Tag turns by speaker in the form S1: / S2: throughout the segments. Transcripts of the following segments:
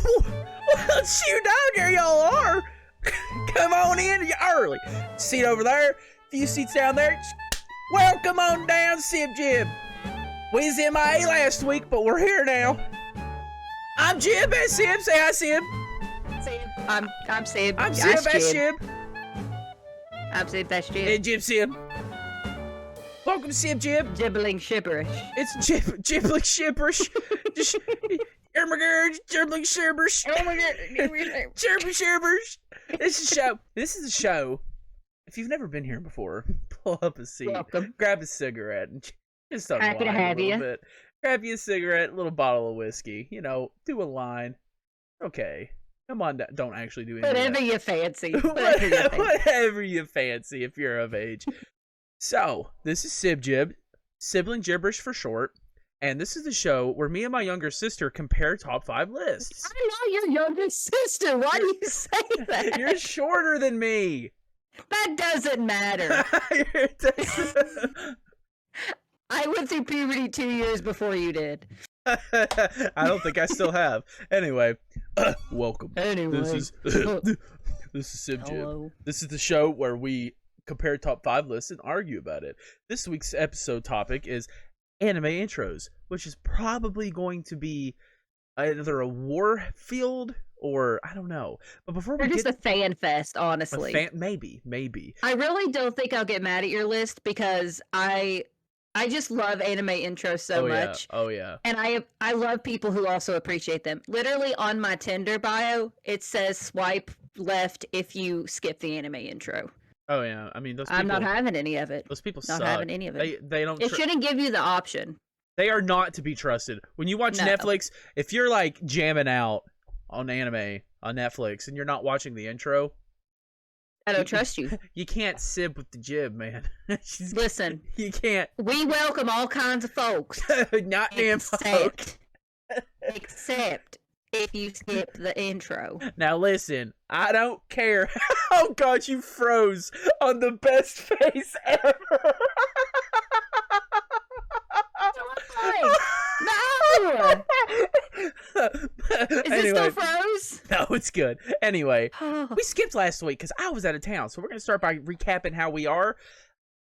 S1: Well, shoot down there, y'all are. Come on in, you're early. Seat over there, few seats down there. Welcome on down, Sib Gib. We was MIA last week, but we're here now. I'm Gib, that's Sib. Say hi, Sib.
S2: Sib. I'm Sib.
S1: I'm Sib, that's Gib.
S2: I'm Sib, that's Gib.
S1: And Gib, Sib. Welcome, Sib Gib.
S2: Gibbling gibberish.
S1: It's gibbling gibberish. Gibbling gibberish. Gibberish. This is a show. If you've never been here before, pull up a seat.
S2: Welcome.
S1: Grab a cigarette and just unwind
S2: Happy to have
S1: a little
S2: you.
S1: bit. Grab you a cigarette, a little bottle of whiskey. You know, do a line. Okay. Come on, don't actually do anything.
S2: Whatever you fancy.
S1: Whatever you fancy if you're of age. So, this is Sib Gib, sibling gibberish for short, and this is the show where me and my younger sister compare top 5 lists.
S2: I know your younger sister. Why do you say that?
S1: You're shorter than me.
S2: That doesn't matter. I went through puberty 2 years before you did.
S1: I don't think I still have. Anyway, welcome.
S2: Anyway.
S1: This is Sib Gib. This is the show where we compare top 5 lists and argue about it. This week's episode topic is anime intros, which is probably going to be either a war field or I don't know. But before we
S2: just a fan fest, honestly.
S1: Maybe.
S2: I really don't think I'll get mad at your list because I just love anime intros so much.
S1: Oh yeah.
S2: And I love people who also appreciate them. Literally on my Tinder bio, it says swipe left if you skip the anime intro.
S1: Oh yeah, I mean those people.
S2: I'm not having any of it.
S1: Those people
S2: not
S1: suck.
S2: having any of it.
S1: They don't.
S2: It shouldn't give you the option.
S1: They are not to be trusted. When you watch Netflix, if you're like jamming out on anime on Netflix and you're not watching the intro,
S2: I don't trust you.
S1: You can't sib with the Gib, man.
S2: Listen,
S1: you can't.
S2: We welcome all kinds of folks.
S1: Not damn folk.
S2: Except if you skip the intro.
S1: Now listen, I don't care. Oh God, you froze on the best face ever.
S2: No! Is it still froze?
S1: No, it's good. Anyway, we skipped last week because I was out of town. So we're going to start by recapping how we are.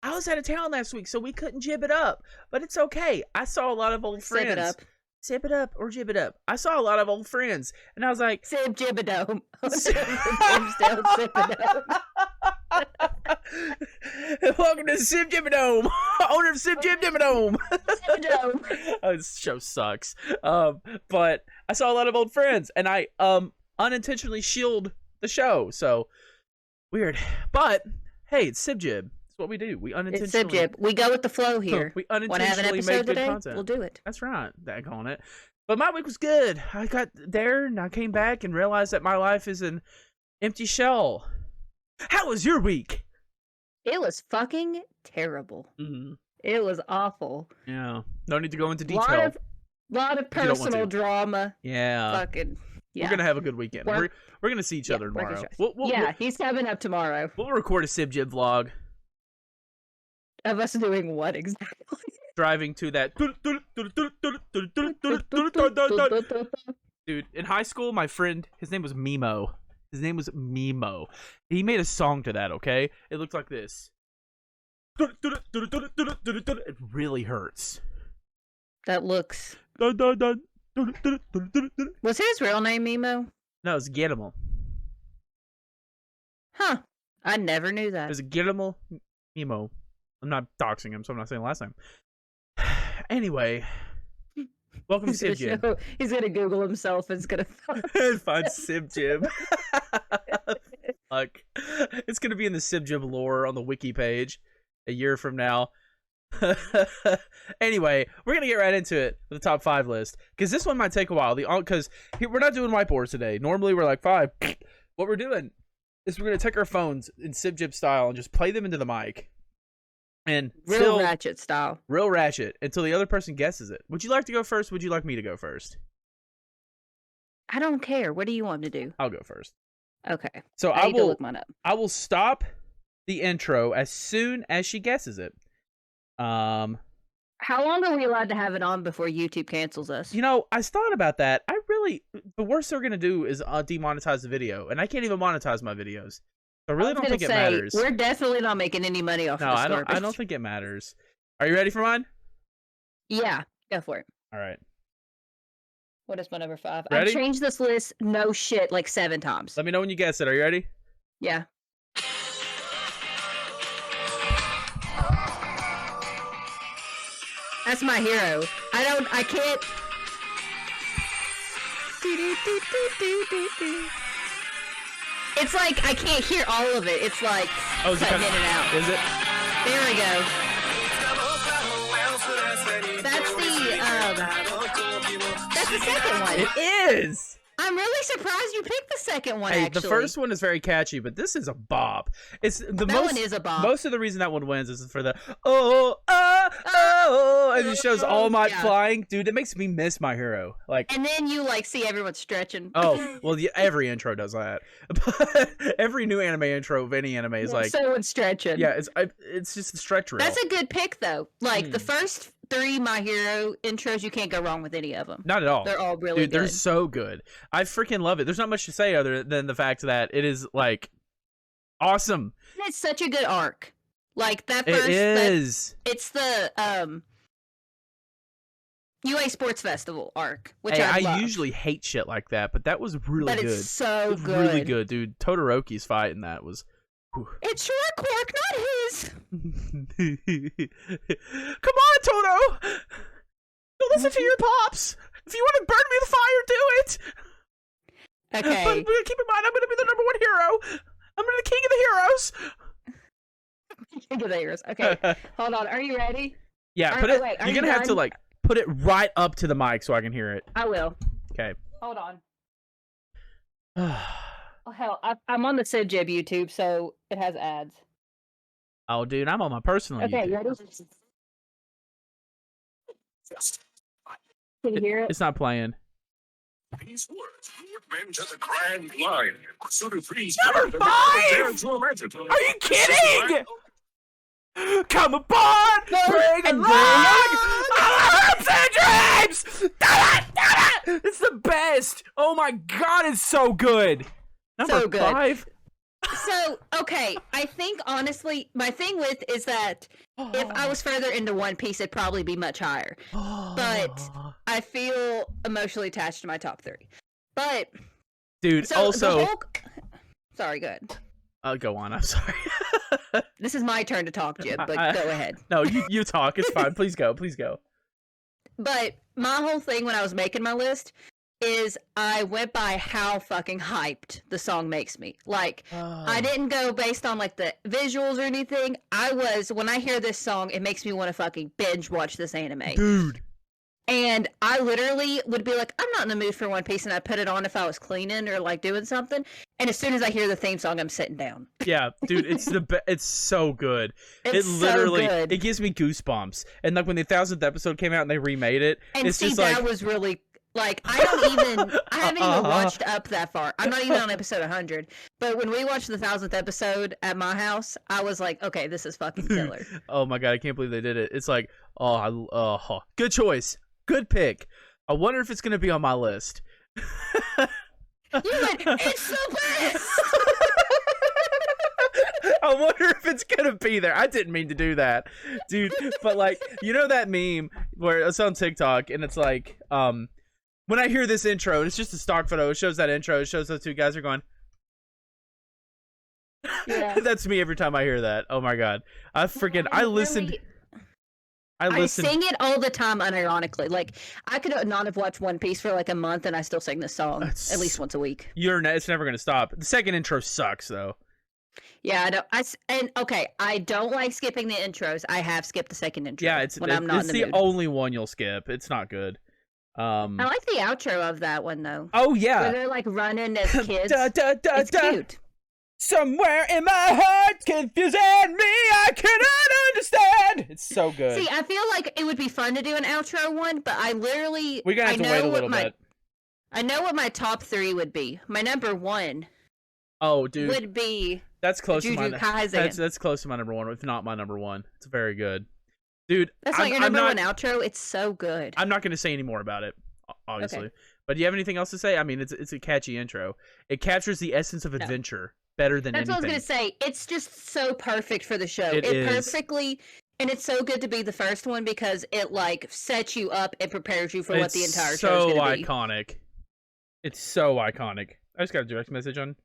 S1: I was out of town last week, so we couldn't jib it up. But it's okay. I saw a lot of old friends.
S2: Sip it up.
S1: Sip it up or jib it up. I saw a lot of old friends, and I was like...
S2: Sib Jibadome. Sib it up.
S1: Welcome to Sib Jibadome, owner of Sib Jibadome. Oh, this show sucks. But I saw a lot of old friends, and I unintentionally shield the show. So weird. But hey, it's Sib Gib. It's what we do. We unintentionally.
S2: It's Sib Gib. We go with the flow here.
S1: We unintentionally make good content.
S2: We'll do it.
S1: That's right. Dag on it. But my week was good. I got there and I came back and realized that my life is an empty shell. How was your week?
S2: It was fucking terrible.
S1: Mm-hmm.
S2: It was awful.
S1: Yeah. No need to go into detail.
S2: Lot of personal drama.
S1: Yeah.
S2: Fucking. Yeah.
S1: We're gonna have a good weekend. We're gonna see each other tomorrow.
S2: He's coming up tomorrow.
S1: We'll record a Sib Gib vlog.
S2: Of us doing what exactly?
S1: Driving to that. Dude, in high school, my friend, his name was Mimo. He made a song to that, okay? It looked like this. It really hurts.
S2: That looks... Was his real name Mimo?
S1: No, it's Getimal.
S2: Huh. I never knew that.
S1: It was a Getimal Mimo. I'm not doxing him, so I'm not saying last name. Anyway, welcome to Sib Gib.
S2: He's gonna Google himself and it's gonna
S1: find Sib Gib. Fuck. It's gonna be in the Sib Gib lore on the wiki page a year from now. Anyway, we're gonna get right into it with the top 5 list because this one might take a while. Because we're not doing whiteboards today. Normally we're like 5. What we're doing is we're gonna take our phones in Sib Gib style and just play them into the mic. And
S2: real ratchet style.
S1: Real ratchet until the other person guesses it. Would you like to go first? Would you like me to go first?
S2: I don't care. What do you want to do?
S1: I'll go first.
S2: Okay.
S1: So
S2: I will look mine up.
S1: I will stop the intro as soon as she guesses it.
S2: How long are we allowed to have it on before YouTube cancels us?
S1: You know, I thought about that. the worst they're gonna do is demonetize the video, and I can't even monetize my videos. So I really don't think it matters.
S2: We're definitely not making any money off of this garbage.
S1: I don't think it matters. Are you ready for mine?
S2: Yeah, go for it.
S1: All right.
S2: What is my number 5?
S1: Ready?
S2: I've changed this list no shit like 7 times.
S1: Let me know when you guess it. Are you ready?
S2: Yeah. That's my hero. I can't. It's like I can't hear all of it. It's like cutting in and out.
S1: Is it?
S2: There we go. That's the second one.
S1: It is.
S2: I'm really surprised you picked the second one.
S1: Hey,
S2: actually,
S1: the first one is very catchy, but this is a bop. It's the
S2: that one is a bop.
S1: Most of the reason that one wins is for the and it shows All Might flying. Dude, it makes me miss My Hero. Like,
S2: and then you like see everyone stretching.
S1: Oh, well, every intro does that. But every new anime intro of any anime is like
S2: someone stretching.
S1: Yeah, it's just a stretch reel.
S2: That's a good pick though. Like the first 3 My Hero intros, you can't go wrong with any of them.
S1: Not at all.
S2: They're all really good.
S1: They're so good. I freaking love it. There's not much to say other than the fact that it is like awesome.
S2: And it's such a good arc. Like that first.
S1: It is.
S2: It's the UA Sports Festival arc, which
S1: hey,
S2: I
S1: love. Usually hate shit like that, but that was really good.
S2: It's so good.
S1: Really good, dude. Todoroki's fight in that was. Whew.
S2: It's your quirk, not his.
S1: Come on, Toto. Don't listen to your pops. If you want to burn me with fire, do it.
S2: Okay.
S1: But keep in mind, I'm going to be the #1 hero. I'm going to be the king of the heroes.
S2: King of the heroes. Okay. Hold on. Are you ready?
S1: Yeah. You're going to have to like put it right up to the mic so I can hear it.
S2: I will.
S1: Okay.
S2: Hold on. Oh hell, I'm on the Sib Gib YouTube, so it has ads.
S1: Oh, dude, I'm on my personal YouTube.
S2: Okay, you ready? Can you hear it?
S1: It's not playing.
S3: These words brought men to the grand line. So do please.
S1: #5! Are you kidding? Come aboard! Bring it on! Hopes and dreams! It's the best! Oh my god, it's so good!
S2: So good.
S1: 5.
S2: So, okay, I think honestly, my thing with is that if I was further into One Piece, it'd probably be much higher. But I feel emotionally attached to my top 3. But,
S1: dude,
S2: so
S1: also...
S2: Sorry, good.
S1: Go on, I'm sorry.
S2: This is my turn to talk, Jib, but go ahead.
S1: No, you talk, it's fine. Please go, please go.
S2: But my whole thing when I was making my list is I went by how fucking hyped the song makes me. Like, I didn't go based on, like, the visuals or anything. When I hear this song, it makes me want to fucking binge watch this anime.
S1: Dude.
S2: And I literally would be like, I'm not in the mood for One Piece, and I'd put it on if I was cleaning or, like, doing something. And as soon as I hear the theme song, I'm sitting down.
S1: Yeah, dude, it's it's so good.
S2: It's
S1: literally,
S2: so good.
S1: It gives me goosebumps. And, like, when the 1000th episode came out and they remade it,
S2: and
S1: it's
S2: see,
S1: just
S2: that
S1: like...
S2: was really... Like, I haven't even watched up that far. I'm not even on episode 100. But when we watched the 1000th episode at my house, I was like, okay, this is fucking killer.
S1: Oh my god, I can't believe they did it. It's like, good choice. Good pick. I wonder if it's going to be on my list.
S2: You went, it's the best!
S1: I wonder if it's gonna be there. I didn't mean to do that, dude. But like, you know that meme where it's on TikTok and it's like, when I hear this intro, and it's just a stock photo, it shows that intro, it shows those two guys are going.
S2: Yeah.
S1: That's me every time I hear that. Oh my god. I listened.
S2: I sing it all the time unironically. Like, I could not have watched One Piece for like a month and I still sing this song at least once a week.
S1: It's never gonna stop. The second intro sucks though.
S2: Yeah, I know. I don't like skipping the intros. I have skipped the second intro.
S1: Yeah, it's the only one you'll skip. It's not good.
S2: I like the outro of that one though.
S1: Oh yeah,
S2: where they're like running as kids.
S1: It's
S2: cute.
S1: Somewhere in my heart, confusing me, I cannot understand. It's so good.
S2: See, I feel like it would be fun to do an outro one, but we're gonna have to wait a little bit. I know what my top 3 would be. My number 1.
S1: Oh, dude,
S2: would be
S1: that's close to my
S2: Kaisen.
S1: That's close to my number 1. If not my number 1, it's very good, dude.
S2: That's not your number 1 outro. It's so good.
S1: I'm not gonna say any more about it, obviously, But do you have anything else to say? I mean, it's a catchy intro. It captures the essence of adventure better than
S2: That's
S1: anything.
S2: what I was gonna say. It's just so perfect for the show.
S1: It is.
S2: Perfectly, and it's so good to be the first one because it like sets you up and prepares you for what the entire show is gonna be.
S1: It's so iconic. It's so iconic. I just got a direct message on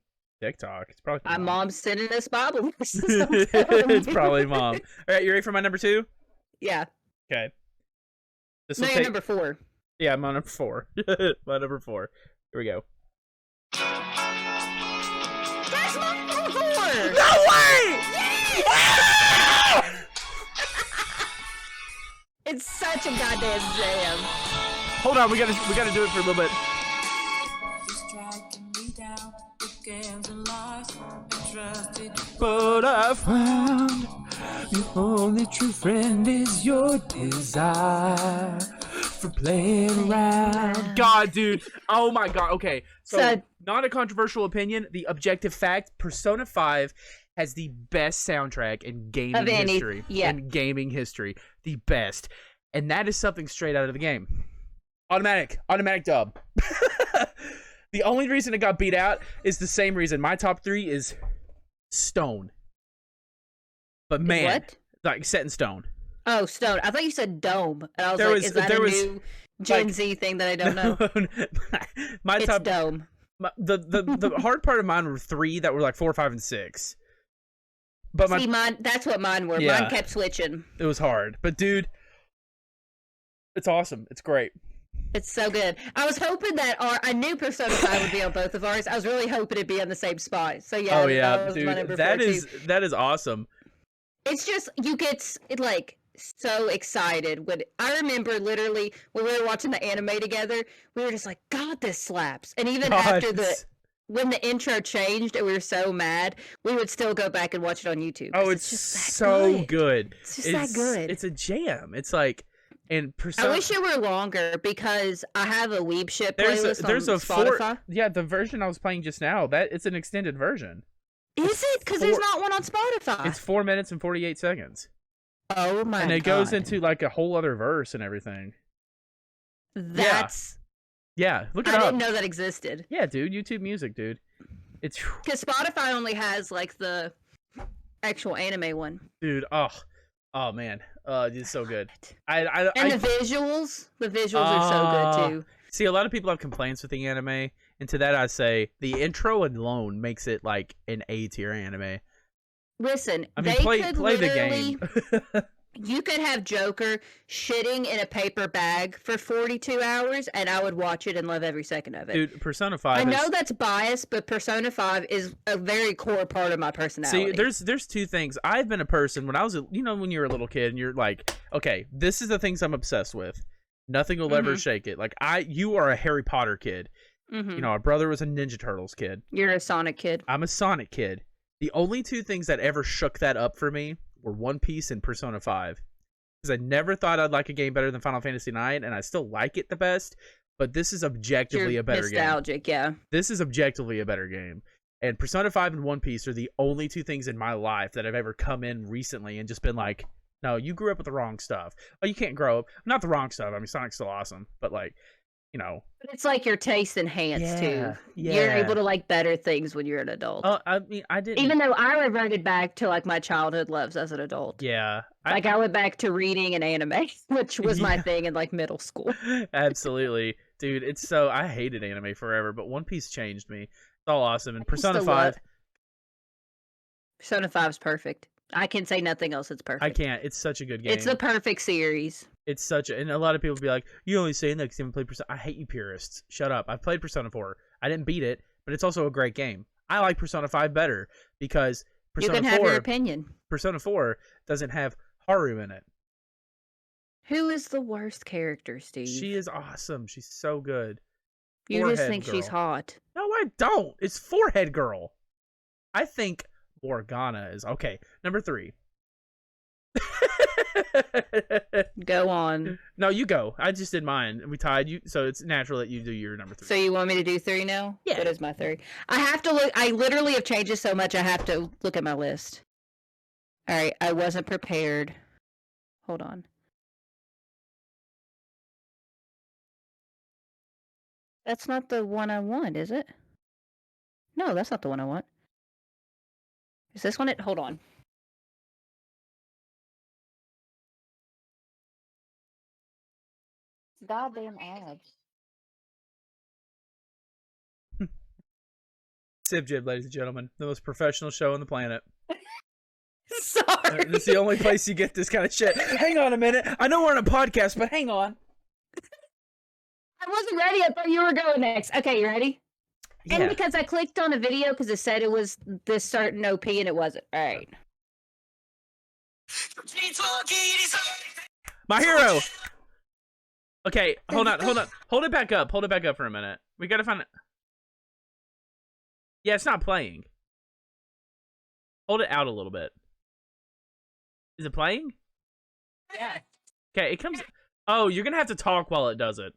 S1: TikTok. It's probably
S2: My mom's sending us Bible verses.
S1: it's probably mom. All right, you ready for my number 2?
S2: Yeah.
S1: Okay. This
S2: No,
S1: will
S2: you're
S1: take...
S2: number 4.
S1: Yeah, I'm on number 4. My number 4. Here we go.
S2: That's my number 4!
S1: No way!
S2: Yes! It's such a goddamn jam.
S1: Hold on, we gotta do it for a little bit. But I found the only true friend is your desire for playing around. God, dude. Oh my god. Okay. So not a controversial opinion. The objective fact, Persona 5 has the best soundtrack in gaming history.
S2: Yeah.
S1: In gaming history. The best. And that is something straight out of the game. Automatic dub. The only reason it got beat out is the same reason. My top 3 is Stone. But man,
S2: what?
S1: Like set in stone.
S2: Oh, Stone. I thought you said Dome. And I was is that a new Gen Z thing that I don't know?
S1: My
S2: it's
S1: top
S2: Dome.
S1: The hard part of mine were 3 that were like 4, 5, and 6. But
S2: mine. That's what mine were.
S1: Yeah,
S2: mine kept switching.
S1: It was hard, but dude, it's awesome. It's great.
S2: It's so good. I was hoping that I knew Persona 5 would be on both of ours. I was really hoping it'd be on the same spot. So yeah.
S1: Oh yeah,
S2: that was
S1: dude,
S2: my number
S1: that
S2: 4
S1: is
S2: too.
S1: that is awesome.
S2: It's just you get like so excited when I remember literally when we were watching the anime together, we were just like, God, this slaps. And even after when the intro changed and we were so mad, we would still go back and watch it on YouTube.
S1: Oh, it's just so good.
S2: It's just that good.
S1: It's a jam. It's like, and
S2: I wish it were longer because I have a Weeb Shit playlist on Spotify.
S1: Yeah, the version I was playing just now, it's an extended version.
S2: Is it? Because there's not one on Spotify.
S1: It's 4 minutes and 48 seconds.
S2: Oh my god.
S1: And it goes into like a whole other verse and everything. Yeah, look it up.
S2: I didn't know that existed.
S1: Yeah, dude, YouTube Music, dude. It's
S2: because Spotify only has like the actual anime one.
S1: Dude, oh man, it's so good.
S2: The visuals are so good too.
S1: See, a lot of people have complaints with the anime, and to that I say the intro alone makes it like an A tier anime.
S2: Listen,
S1: I mean, play the game.
S2: You could have Joker shitting in a paper bag for 42 hours, and I would watch it and love every second of it.
S1: Dude, Persona 5
S2: I know that's biased, but Persona 5 is a very core part of my personality.
S1: See, there's 2 things. I've been a person when I was, when you're a little kid and you're like, okay, this is the things I'm obsessed with. Nothing will ever shake it. Like you are a Harry Potter kid. Our brother was a Ninja Turtles kid.
S2: You're a Sonic kid.
S1: I'm a Sonic kid. The only 2 things that ever shook that up for me were One Piece and Persona 5. Because I never thought I'd like a game better than Final Fantasy IX, and I still like it the best, but this is objectively a better game.
S2: Nostalgic, yeah.
S1: This is objectively a better game. And Persona 5 and One Piece are the only 2 things in my life that I've ever come in recently and just been like, no, you grew up with the wrong stuff. Oh, you can't grow up. Not the wrong stuff. I mean, Sonic's still awesome, but like,
S2: But it's like your taste enhanced too.
S1: Yeah.
S2: You're able to like better things when you're an adult.
S1: I mean, I didn't.
S2: Even though I reverted back to like my childhood loves as an adult.
S1: Yeah.
S2: I went back to reading and anime, which was my thing in like middle school.
S1: Absolutely. Dude, I hated anime forever, but One Piece changed me. It's all awesome. And Persona 5.
S2: Persona 5 is perfect. I can say nothing else. It's perfect.
S1: I can't. It's such a good game.
S2: It's the perfect series.
S1: It's and a lot of people be like, you only saying that because you haven't played Persona. I hate you purists. Shut up. I've played Persona 4. I didn't beat it, but it's also a great game. I like Persona 5 better because Persona 4...
S2: You can have your opinion.
S1: Persona 4 doesn't have Haru in it.
S2: Who is the worst character, Steve?
S1: She is awesome. She's so good.
S2: You
S1: Forehead
S2: just think
S1: girl.
S2: she's hot.
S1: No, I don't. It's Forehead Girl. I think Morgana is... Okay, number 3.
S2: Go on.
S1: No, you go. I just did mine. We tied you, so it's natural that you do your number 3.
S2: So you want me to do 3 now?
S1: Yeah.
S2: What is my 3? I have to look. I literally have changed it so much. I have to look at my list. All right. I wasn't prepared. Hold on. That's not the one I want, is it? No, that's not the one I want. Is this one it? Hold on. Goddamn ads.
S1: Sib Jib, ladies and gentlemen, the most professional show on the planet.
S2: Sorry.
S1: It's the only place you get this kind of shit. Hang on a minute. I know we're on a podcast, but hang on.
S2: I wasn't ready. I thought you were going next. Okay, you ready?
S1: Yeah.
S2: And because I clicked on a video because it said it was this certain OP and it wasn't. All right.
S1: My hero. Okay, hold on. Hold it back up. Hold it back up for a minute. We gotta find it. Yeah, it's not playing. Hold it out a little bit. Is it playing?
S2: Yeah.
S1: Okay, it comes. Oh, you're gonna have to talk while it does it.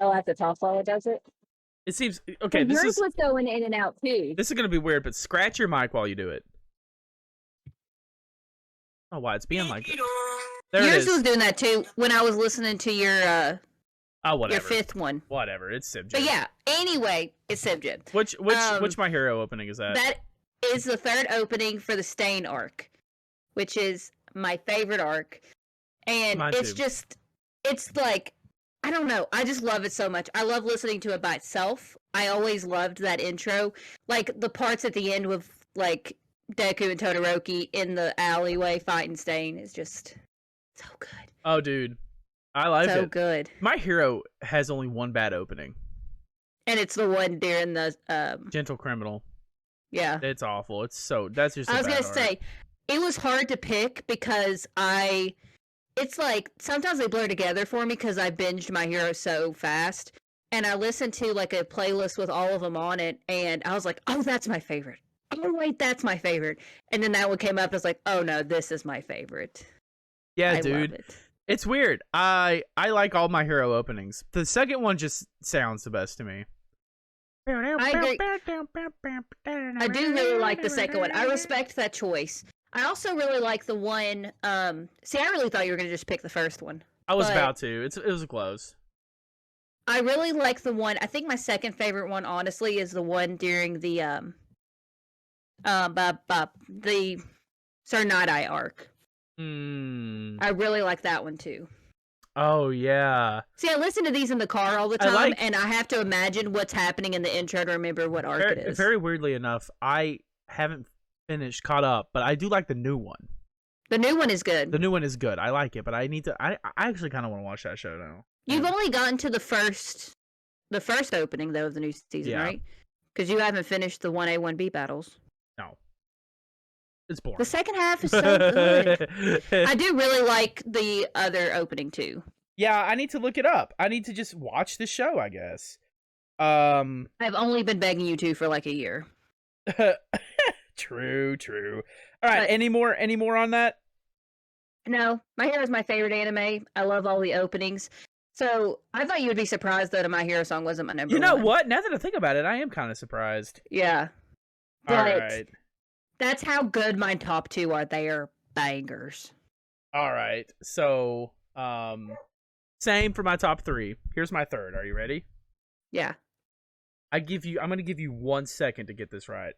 S2: Oh, I have to talk while it does it?
S1: It seems okay.
S2: Yours was going in and out too.
S1: This is gonna be weird, but scratch your mic while you do it. Oh, why it's being like this. There it
S2: Yours
S1: is.
S2: was doing that too when I was listening to your
S1: Oh, whatever.
S2: your fifth one.
S1: Whatever. It's Sib Jib.
S2: But yeah, anyway, it's Sib Jib.
S1: Which My Hero opening is that?
S2: That is the third opening for the Stain arc, which is my favorite arc. And
S1: Mine
S2: it's
S1: too.
S2: just, it's like, I don't know. I just love it so much. I love listening to it by itself. I always loved that intro. Like the parts at the end with like Deku and Todoroki in the alleyway fighting Stain is just so good.
S1: Oh, dude. I like
S2: So
S1: it.
S2: good.
S1: My Hero has only one bad opening.
S2: And it's the one during the
S1: Gentle Criminal.
S2: yeah.
S1: It's awful. It's so that's just.
S2: I was
S1: gonna
S2: say it was hard to pick because it's like sometimes they blur together for me because I binged My Hero so fast, and I listened to like a playlist with all of them on it, and I was like, oh, that's my favorite. Oh wait, that's my favorite. And then that one came up. I was like, oh no, this is my favorite.
S1: Yeah,
S2: I
S1: dude.
S2: love it.
S1: It's weird. I like all My Hero openings. The second one just sounds the best to me.
S2: I agree. I do really like the second one. I respect that choice. I also really like the one. See, I really thought you were gonna just pick the first one.
S1: I was
S2: but
S1: about to. It was close.
S2: I really like the one. I think my second favorite one, honestly, is the one during the the Sir Night Eye arc. I really like that one too.
S1: Oh yeah.
S2: See, I listen to these in the car all the time, and I have to imagine what's happening in the intro to remember what arc it is.
S1: Very weirdly enough, I haven't caught up, but I do like the new one.
S2: The new one is good.
S1: The new one is good. I like it, but I need to. I actually kind of want to watch that show now.
S2: You've only gotten to the first opening though of the new season, right? Because you haven't finished the 1A 1B battles.
S1: No, it's boring.
S2: The second half is so good. I do really like the other opening too.
S1: Yeah, I need to look it up. I need to just watch the show, I guess.
S2: I've only been begging you to for like a year.
S1: True. All right, any more on that?
S2: No, My Hero is my favorite anime. I love all the openings. So I thought you would be surprised that a My Hero song wasn't my number one.
S1: You know what? Now that I think about it, I am kind of surprised.
S2: Yeah.
S1: All
S2: But
S1: right.
S2: that's how good my top two are. They are bangers.
S1: All right. So, same for my top three. Here's my third. Are you ready?
S2: Yeah.
S1: I'm going to give you 1 second to get this right.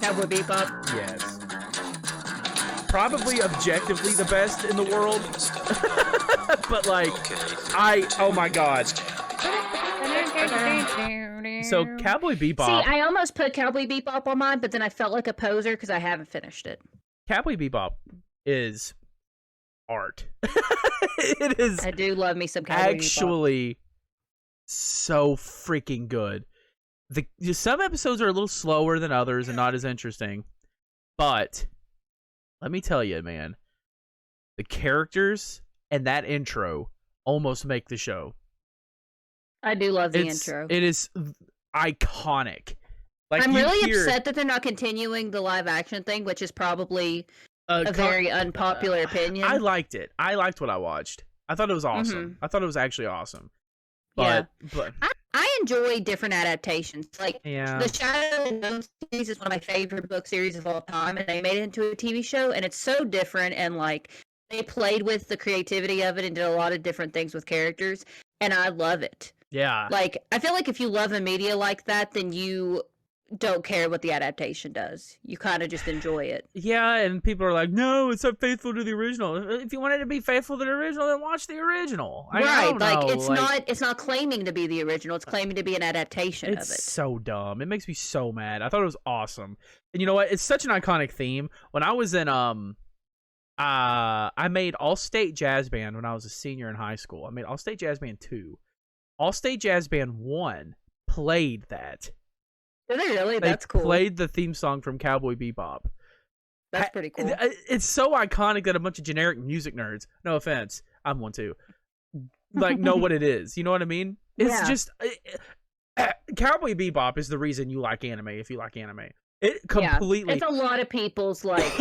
S2: Cowboy Bebop.
S1: Yes. Probably objectively the best in the world. But like, oh my god. So Cowboy Bebop.
S2: See, I almost put Cowboy Bebop on mine, but then I felt like a poser because I haven't finished it.
S1: Cowboy Bebop is art. It is.
S2: I do love me some Cowboy Bebop.
S1: Actually so freaking good. Some episodes are a little slower than others and not as interesting, but let me tell you, man, the characters and that intro almost make the show.
S2: I do love the intro.
S1: It is iconic. Like,
S2: I'm really upset that they're not continuing the live action thing, which is probably a very unpopular opinion.
S1: I liked it. I liked what I watched. I thought it was awesome.
S2: Mm-hmm.
S1: I thought it was actually awesome. But
S2: I enjoy different adaptations. Like
S1: the
S2: Shadow and Bone series is one of my favorite book series of all time, and they made it into a TV show, and it's so different and like They played with the creativity of it and did a lot of different things with characters, and I love it.
S1: Yeah.
S2: Like, I feel like if you love a media like that, then you don't care what the adaptation does. You kind of just enjoy it.
S1: Yeah, and people are like, no, it's not faithful to the original. If you wanted to be faithful to the original, then watch the original. I
S2: Right,
S1: don't know.
S2: it's not claiming to be the original, it's claiming to be an adaptation of it.
S1: It's so dumb. It makes me so mad. I thought it was awesome. And you know what? It's such an iconic theme. When I was in I made All-State Jazz Band when I was a senior in high school. I made All-State Jazz Band 2. All-State Jazz Band 1 played that.
S2: Did they really? That's cool.
S1: Played the theme song from Cowboy Bebop.
S2: That's pretty cool.
S1: It's so iconic that a bunch of generic music nerds, no offense, I'm one too, like know what it is. You know what I mean? It's just Cowboy Bebop is the reason you like anime. If you like anime, it completely.
S2: It's a lot of people's like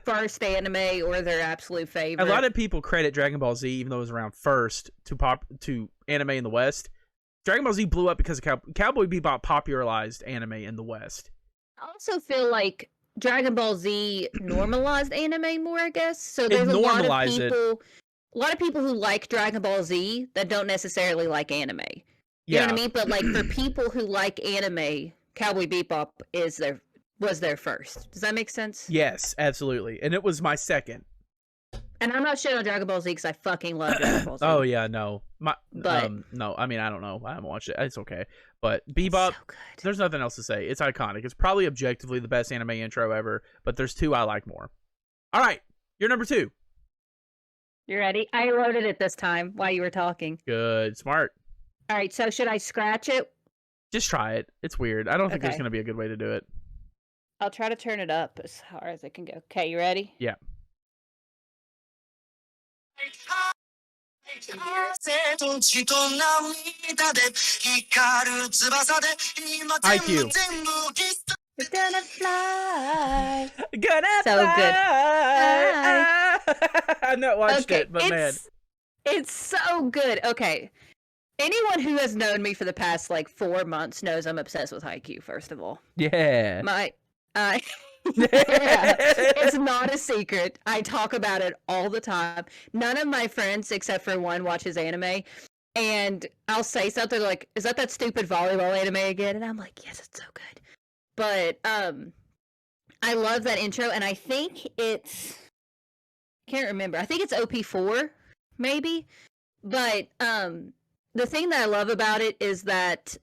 S2: first anime or their absolute favorite.
S1: A lot of people credit Dragon Ball Z, even though it was around first to anime in the West. Dragon Ball Z blew up because of Cowboy Bebop popularized anime in the West.
S2: I also feel like Dragon Ball Z normalized anime more, I guess. So there's a lot of people who like Dragon Ball Z that don't necessarily like anime. You know what I mean? But like for people who like anime, Cowboy Bebop was their first. Does that make sense?
S1: Yes, absolutely. And it was my second.
S2: And I'm not shitting on Dragon Ball Z because I fucking love Dragon Ball Z.
S1: Oh yeah, no, no. I mean, I don't know. I haven't watched it. It's okay. But Bebop,
S2: so good.
S1: There's nothing else to say. It's iconic. It's probably objectively the best anime intro ever. But there's two I like more. All right, you're number 2.
S2: You ready? I loaded it this time while you were talking.
S1: Good, smart.
S2: All right. So should I scratch it?
S1: Just try it. It's weird. I don't think there's gonna be a good way to do it.
S2: I'll try to turn it up as hard as it can go. Okay, you ready?
S1: Yeah. IQ.
S2: We're gonna fly.
S1: Gonna
S2: So good.
S1: I've not watched it, but man.
S2: It's so good. Okay. Anyone who has known me for the past like 4 months knows I'm obsessed with Haikyuu, first of all.
S1: Yeah.
S2: It's not a secret. I talk about it all the time. None of my friends, except for one, watches anime. And I'll say something like, is that stupid volleyball anime again? And I'm like, yes, it's so good. But I love that intro. And I think it's, I can't remember. I think it's OP4, maybe. But the thing that I love about it is that,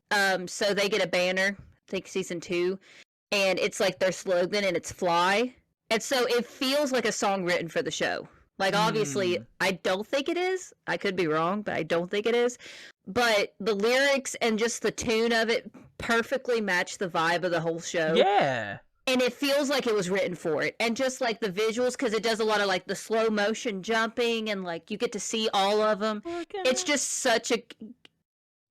S2: so they get a banner, I think season 2. And it's like their slogan and it's fly. And so it feels like a song written for the show. Like, obviously, I don't think it is. I could be wrong, but I don't think it is. But the lyrics and just the tune of it perfectly match the vibe of the whole show.
S1: Yeah.
S2: And it feels like it was written for it. And just like the visuals, because it does a lot of like the slow motion jumping and like you get to see all of them. Okay. It's just such a...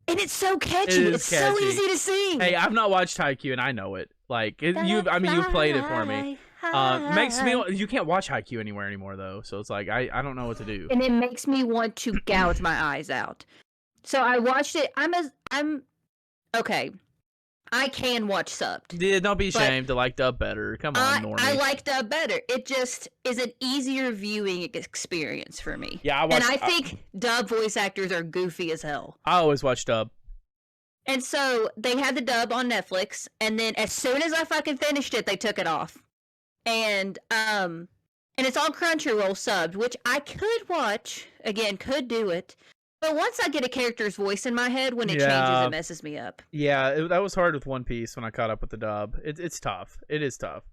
S2: And it's so catchy. It's catchy. So easy to sing.
S1: Hey, I've not watched Haikyuu and I know it. Like you played it for me. Makes me. You can't watch Haikyuu anymore though, so it's like I don't know what to do.
S2: And it makes me want to gouge my eyes out. So I watched it. I'm okay. I can watch subbed.
S1: Yeah, don't be ashamed to like dub better. Come on, Normie.
S2: I like dub better. It just is an easier viewing experience for me.
S1: Yeah,
S2: I think dub voice actors are goofy as hell.
S1: I always watch dub.
S2: And so they had the dub on Netflix, and then as soon as I fucking finished it, they took it off. And it's on Crunchyroll subbed, which I could watch. Again, could do it. But once I get a character's voice in my head, when it changes, it messes me up.
S1: Yeah, that was hard with One Piece when I caught up with the dub. It's tough. It is tough.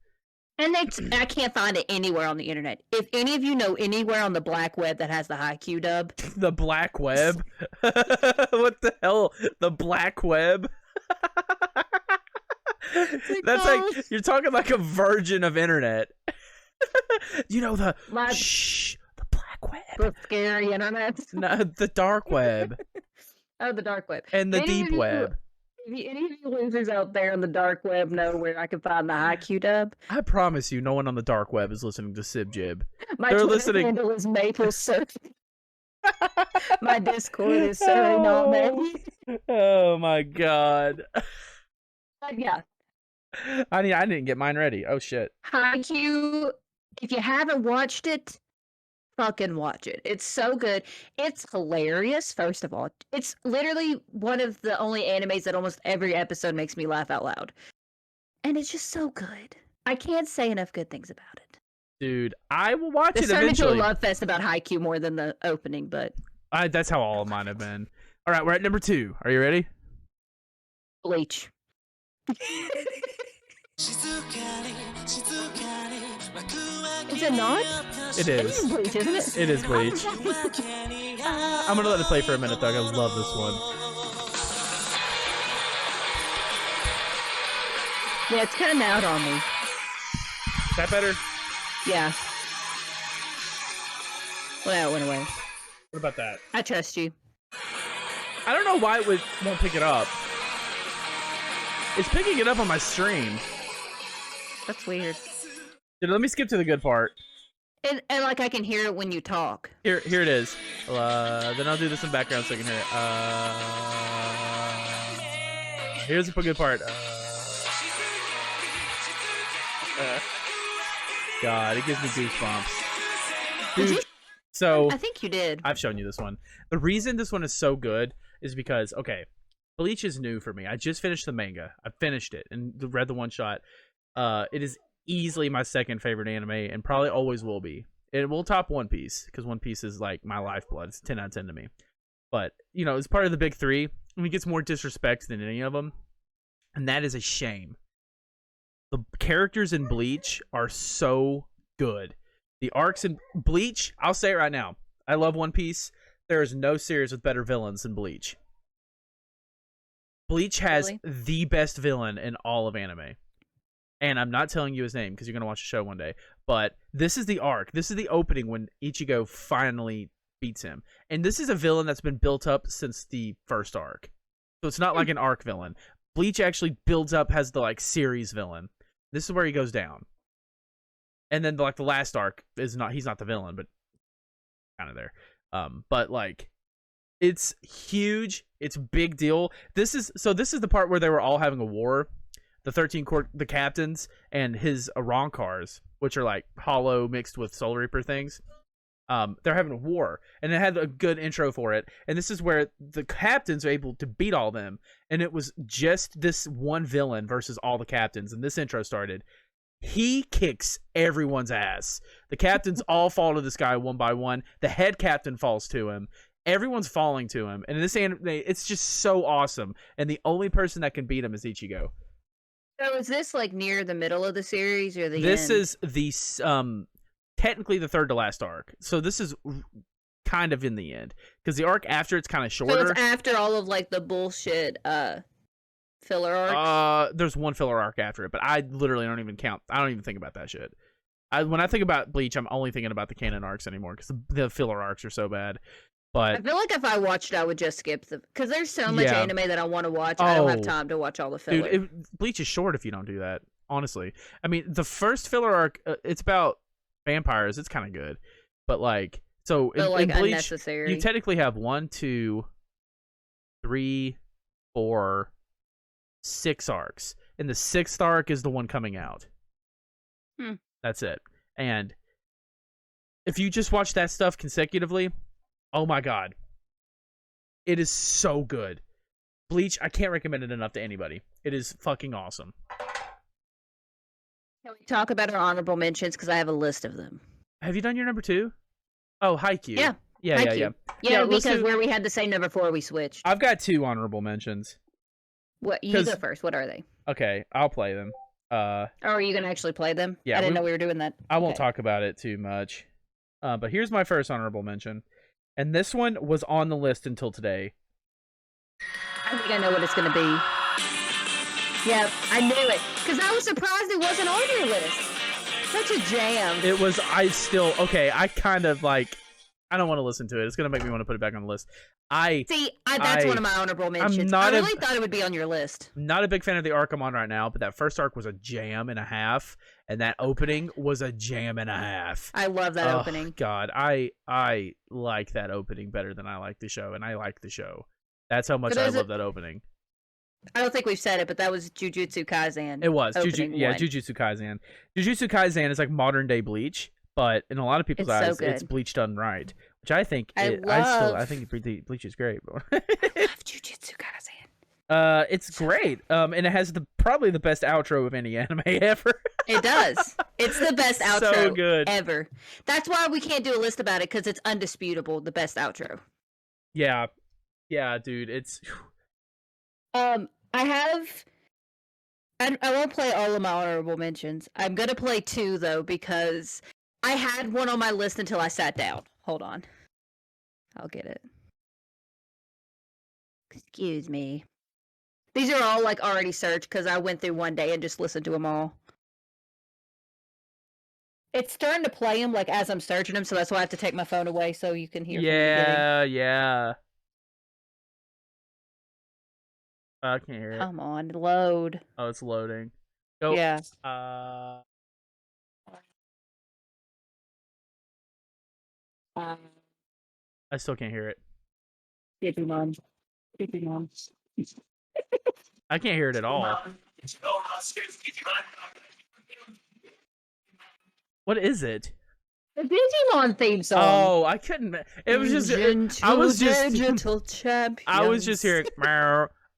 S2: And I can't find it anywhere on the internet. If any of you know anywhere on the black web that has the Haikyuu dub.
S1: The black web? What the hell? The black web? That's like, you're talking like a virgin of internet. You know the black web.
S2: The scary internet.
S1: No, the dark web.
S2: Oh, the dark web.
S1: And the deep web.
S2: If any of you losers out there on the dark web know where I can find the Haikyuu dub,
S1: I promise you, no one on the dark web is listening to Sib Gib.
S2: They're listening. Handle is Maple Syrup. My Discord is so not me.
S1: Oh my god.
S2: Yeah.
S1: I didn't get mine ready. Oh shit.
S2: Haikyuu. If you haven't watched it, fucking watch it. It's so good. It's hilarious, first of all. It's literally one of the only animes that almost every episode makes me laugh out loud. And it's just so good. I can't say enough good things about it.
S1: Dude, I will watch
S2: This
S1: it
S2: turned into
S1: eventually.
S2: a love fest about Haikyuu more than the opening, but
S1: That's how all of mine have been. All right, we're at number 2. Are you ready?
S2: Bleach. Is it not?
S1: It
S2: It is
S1: is.
S2: Bleach, isn't it?
S1: It is Bleach. I'm gonna let it play for a minute though. I love this one.
S2: Yeah, it's kind of out on me.
S1: Is that better?
S2: Yeah. Well, it went away.
S1: What about that?
S2: I trust you.
S1: I don't know why it won't pick it up. It's picking it up on my stream.
S2: That's weird.
S1: Dude, let me skip to the good part.
S2: And like I can hear it when you talk.
S1: Here it is. Then I'll do this in background so I can hear it. Here's the good part. God, it gives me goosebumps.
S2: Did you?
S1: So
S2: I think you did.
S1: I've shown you this one. The reason this one is so good is because, okay, Bleach is new for me. I just finished the manga. I finished it and read the one shot. It is easily my second favorite anime and probably always will be. It will top One Piece because One Piece is like my lifeblood. It's 10 out of 10 to me. But, you know, it's part of the big three and it gets more disrespect than any of them. And that is a shame. The characters in Bleach are so good. The arcs in Bleach, I'll say it right now. I love One Piece. There is no series with better villains than Bleach. Bleach has the best villain in all of anime. And I'm not telling you his name because you're going to watch the show one day. But this is the arc. This is the opening when Ichigo finally beats him. And this is a villain that's been built up since the first arc. So it's not like an arc villain. Bleach actually builds up, has the like series villain. This is where he goes down. And then like the last arc is not, he's not the villain, but kind of there. But like it's huge. It's a big deal. This is the part where they were all having a war. The 13 the captains and his Arankars, which are like hollow mixed with Soul Reaper things. They're having a war, and it had a good intro for it. And this is where the captains are able to beat all them. And it was just this one villain versus all the captains. And this intro started. He kicks everyone's ass. The captains all fall to this guy one by one. The head captain falls to him. Everyone's falling to him. And in this anime, it's just so awesome. And the only person that can beat him is Ichigo.
S2: So is this like near the middle of the series or the
S1: This
S2: end?
S1: is the technically the third to last arc. So this is kind of in the end because the arc after it's kind of shorter.
S2: So it's after all of like the bullshit filler arcs.
S1: There's one filler arc after it, but I literally don't even count. I don't even think about that shit. When I think about Bleach, I'm only thinking about the canon arcs anymore because the filler arcs are so bad. But
S2: I feel like if I watched it, I would just skip the because there's so much anime that I want to watch. I don't have time to watch all the filler.
S1: Dude, Bleach is short if you don't do that. Honestly, I mean, the first filler arc, it's about vampires. It's kind of good, but like, so in Bleach,
S2: unnecessary.
S1: You technically have 1, 2, 3, 4, 6 arcs, and the 6th arc is the one coming out. That's it. And if you just watch that stuff consecutively, oh my god, it is so good. Bleach, I can't recommend it enough to anybody. It is fucking awesome.
S2: Can we talk about our honorable mentions? Because I have a list of them.
S1: Have you done your number 2? Oh, Haikyuu.
S2: Yeah.
S1: Yeah.
S2: Yeah, because where we had the same number 4, we switched.
S1: I've got 2 honorable mentions.
S2: What you go first? What are they?
S1: Okay, I'll play them.
S2: Oh, are you gonna actually play them?
S1: Yeah,
S2: I didn't know we were doing that.
S1: I won't talk about it too much. But here's my first honorable mention. And this one was on the list until today.
S2: I think I know what it's going to be. Yep, I knew it. Because I was surprised it wasn't on your list. Such a jam.
S1: It was, I kind of like, I don't want to listen to it. It's going to make me want to put it back on the list.
S2: That's one of my honorable mentions. I really thought it would be on your list.
S1: Not a big fan of the arc I'm on right now, but that first arc was a jam and a half. And that opening was a jam and a half.
S2: I love that opening.
S1: God, I like that opening better than I like the show, and I like the show. That's how much I love that opening.
S2: I don't think we've said it, but that was Jujutsu Kaisen.
S1: It was Jujutsu Kaisen. Jujutsu Kaisen is like modern day Bleach, but in a lot of people's
S2: It's so
S1: eyes, it's
S2: good.
S1: Bleach done right, which I think
S2: I
S1: I think Bleach is great.
S2: I love Jujutsu Kaisen.
S1: It's great. And it has probably the best outro of any anime ever.
S2: It does. It's the best
S1: So
S2: outro
S1: good.
S2: ever. That's why we can't do a list about it, because it's undisputable the best outro.
S1: Yeah, dude. It's
S2: I won't play all of my honorable mentions. I'm gonna play 2 though, because I had one on my list until I sat down. Hold on. I'll get it. Excuse me. These are all like already searched because I went through one day and just listened to them all. It's starting to play them like as I'm searching them, so that's why I have to take my phone away so you can hear.
S1: yeah. I can't hear it.
S2: Come on, load.
S1: Oh, it's loading. Go.
S2: Yeah.
S1: I still can't hear it.
S2: Digimon.
S1: I can't hear it at all. What is it?
S2: The Digimon theme song.
S1: Oh, I couldn't. It was just. I was just.
S2: Gentle champions.
S1: I was just hearing.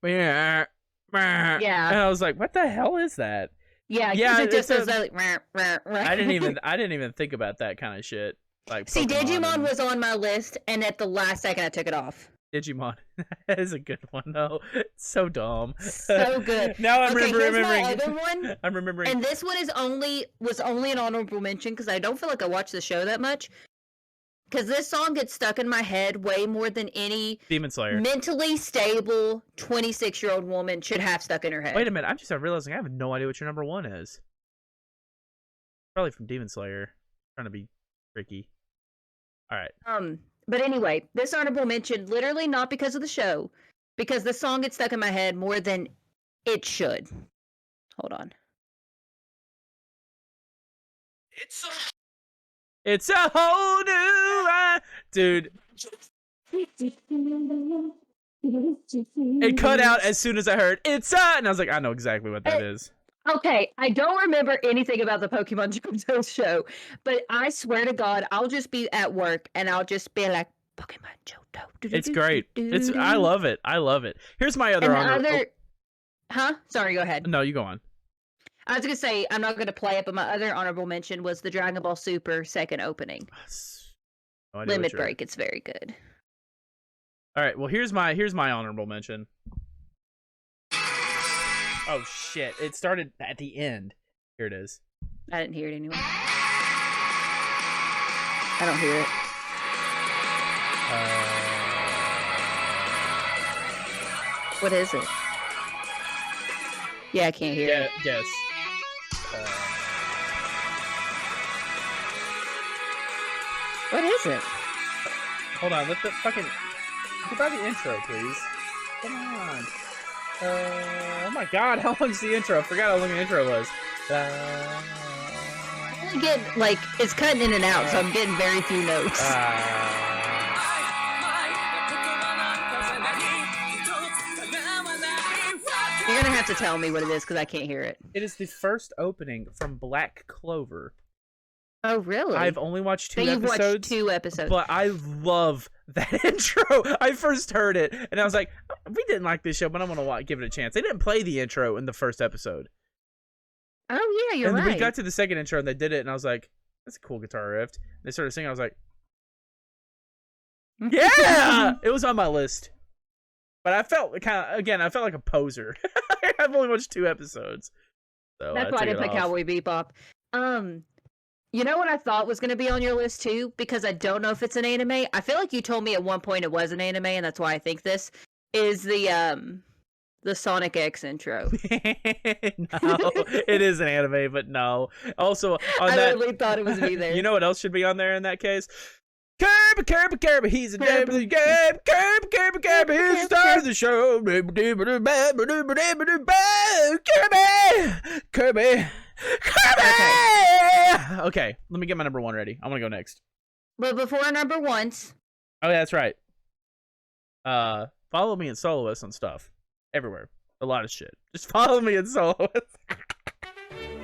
S1: Yeah.
S2: Yeah.
S1: And I was like, "What the hell is that?"
S2: Yeah,
S1: Yeah,
S2: it just
S1: it's
S2: says like.
S1: I didn't even think about that kind of shit. Like
S2: See,
S1: Pokemon
S2: Digimon
S1: and
S2: was on my list, and at the last second, I took it off.
S1: Digimon. That is a good one though. It's so dumb.
S2: So good.
S1: Now I'm
S2: Okay, here's
S1: remembering.
S2: my other one.
S1: I'm remembering.
S2: And this one was only an honorable mention because I don't feel like I watch the show that much. Because this song gets stuck in my head way more than any
S1: Demon Slayer.
S2: mentally stable 26-year-old woman should have stuck in her head.
S1: Wait a minute. I'm just realizing I have no idea what your number 1 is. Probably from Demon Slayer. Trying to be tricky. All right.
S2: But anyway, this honorable mention, literally not because of the show, because the song gets stuck in my head more than it should. Hold on.
S1: It's a whole new dude. It cut out as soon as I heard it's and I was like, I know exactly what that is.
S2: Okay, I don't remember anything about the Pokemon Johto show, but I swear to God, I'll just be at work and I'll just be like, Pokemon Johto.
S1: It's great. I love it. I love it. Here's my other honor.
S2: Huh? Sorry, go ahead.
S1: No, you go on.
S2: I was gonna say I'm not gonna play it, but my other honorable mention was the Dragon Ball Super second opening.
S1: No idea
S2: Limit Break. It's very good.
S1: All right. Well, here's my honorable mention. Oh shit! It started at the end. Here it is.
S2: I didn't hear it anyway. I don't hear it. What is it? Yeah, I can't hear it.
S1: Yes.
S2: What is it?
S1: Hold on. Let the fucking. Get by the intro, please. Come on. Oh my god, how long is the intro? I forgot how long the intro was.
S2: I only get, like, it's cutting in and out, so I'm getting very few notes. You're gonna have to tell me what it is, because I can't hear it.
S1: It is the first opening from Black Clover.
S2: Oh, really?
S1: I've only watched 2
S2: you've
S1: episodes.
S2: watched 2 episodes.
S1: But I love that intro. I first heard it, and I was like, we didn't like this show, but I'm going to give it a chance. They didn't play the intro in the first episode.
S2: Oh, yeah, you're
S1: and
S2: right.
S1: We got to the second intro, and they did it, and I was like, that's a cool guitar riff. And they started singing, I was like, yeah! It was on my list. But I felt I felt like a poser. I've only watched 2 episodes. So
S2: that's why I didn't put Cowboy Bebop. You know what I thought was going to be on your list too? Because I don't know if it's an anime. I feel like you told me at one point it was an anime, and that's why I think this is the Sonic X intro.
S1: No, it is an anime, but no. Also, on
S2: I
S1: that,
S2: literally thought it was me there.
S1: You know what else should be on there in that case? Kirby, he's a name of the game. Kirby, he's the star of the show. Kirby. Okay, let me get my number 1 ready. I want to go next.
S2: But before our number 1s.
S1: Oh, yeah, that's right. Follow me and follow us on stuff. Everywhere. A lot of shit. Just follow me and follow us.